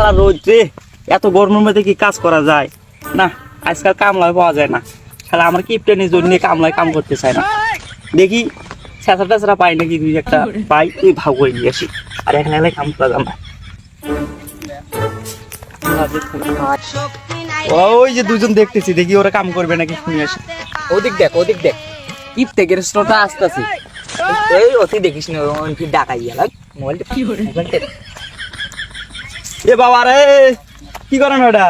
শালা রোদ রে, এত গরমের মধ্যে কি কাজ করা যায় না? আজকাল কামলায় পাওয়া যায় না। শালা আমার কিপটেনের জন্য কামলায় কাম করতে চায় না। দেখি চেঁচা টেচা পাই নাকি, দুই একটা পাই, তুই ভাগ করে নিয়ে আসি। আর এখানে এলে কাম করা যাবে না। ওই যে দুজন দেখতেছি, দেখি ওরা কাম করবে নাকি, শুনে আসি। ওদিক দেখ কিপটে গেরস্টটা আসতেছে। এই অতি দেখিস না, কি ডাকাইয়া লাগ মোবাইলটা কি করে এ বাবা রে, কি করেন ওটা?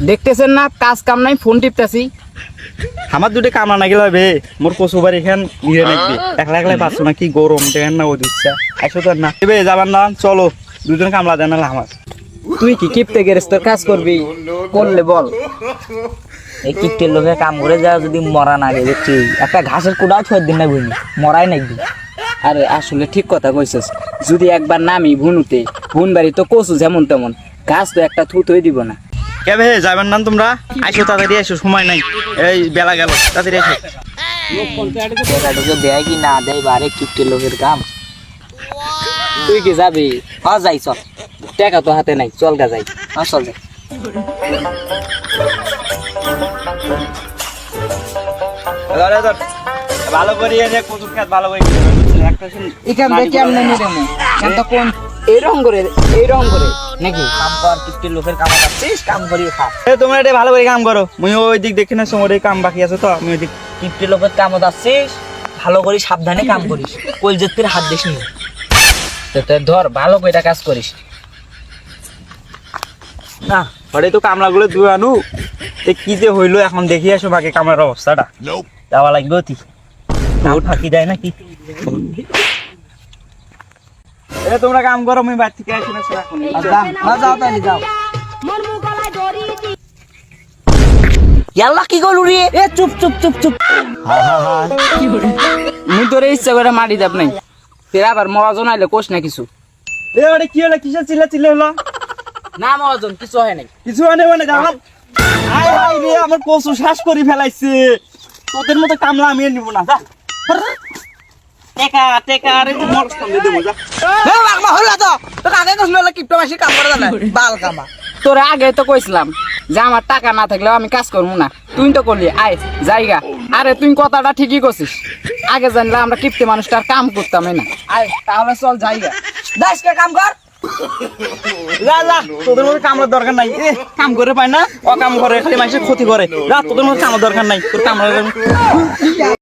দেখতেছেন না কাজ কাম নাই, ফোন টিপতেছি। আমার দুটো কামলা না গেলে বে, মোর কচু বাড়ি এখান নিয়ে রাখবে। একলা একলাই পাচ্ছ না, কি গরম দেখেন না, ওই দিচ্ছে আইসো তো না এবে যাবার না, চলো দুজন কামলা দেন না আমার। তুই কি কিপটে গেরস্টর কাজ করবি? করলে বল। এই কিপটের লোকে কাম করে যা, যদি মরা না গে দেখছি একটা ঘাসের কুড়াও ছয় দিন না বুঝি মরাই নাকি। আরে আসলে ঠিক কথা কইছিস, যদি একবার নামি ভুনুতে, ভুন বাড়ি তো কচু যেমন তেমন, গাছ তো একটা থুতই দিব না। কে বে যাবেন না তোমরা? আইসো তাড়াতাড়ি আইসো, সময় নাই, এই বেলা গেল, তাড়াতাড়ি আইসো। দেয় কি না দেয় বারে কিপটের লোকের কাম। তুই কি যাবি? হ্যাঁ যাই, চল। টাকা তো হাতে নাই, চল গা যাই। হ্যাঁ চল যাই। ভালো করে কচুর খেত ভালো করে একটা এখান থেকে কেমনে নিয়ে দেবো? কোন এই রং করে নাকি কাম কর, কিপটের লোকের কাম করছিস, কাম করিয়ে খা। তোমরা এটা ভালো করে কাম করো, মুই ওই দিক দেখে না, সময় কাম বাকি আছে তো, আমি ওই দিক। কিপটের লোকের কাম আসছিস, ভালো করে সাবধানে কাম করিস, কলজের হাত দিস নি। ধর ভালো করে কাজ করিস না। ঘরে তো কামলা গুলো দুই আনু, কি যে হইলো এখন দেখি আসো বাকি কামলার অবস্থাটা। যাওয়া লাগবে অতি, ফাঁকি দেয় নাকি? তোমরা কাম করো, আমি বাড়ি থেকে আসি না এখন। যাও তাহলে যাও। ইয়াল্লা কি করলু রে? এ চুপ মুই তোরে ইচ্ছা করে মারি যাব নাই, তেরা আবার মহাজন আইলে কোষ না কিছু। এবারে কি হলো, কিসের চিল্লা হলো? না মহাজন কিছু হয় নাই, কিছু হয় নাই মানে জানাম। আয় হায় রে, আমার কচু শ্বাস করে ফেলাইছে। তোদের মতো কামলা আমি নিব না, যা। টেকা আরে মোর সঙ্গে দেবো, যা। তোরা আগে তো কইছিলাম যে আমার টাকা না থাকলেও আমি কাজ করবো না, তুই তো করলি। আয় জায়গা, আরে তুই কথাটা ঠিকই করছিস। আগে জানলে আমরা কিপটে মানুষটার কাম করতাম না। আয় তাহলে চল জায়গা, দাসকে কাম কর। যা তোদের মতো কামলার দরকার নাই, কাম করে পায় না, ও কাম করে খালি মানুষের ক্ষতি করে। যা, তোদের মতো কামলার দরকার নাই, তোর কামলা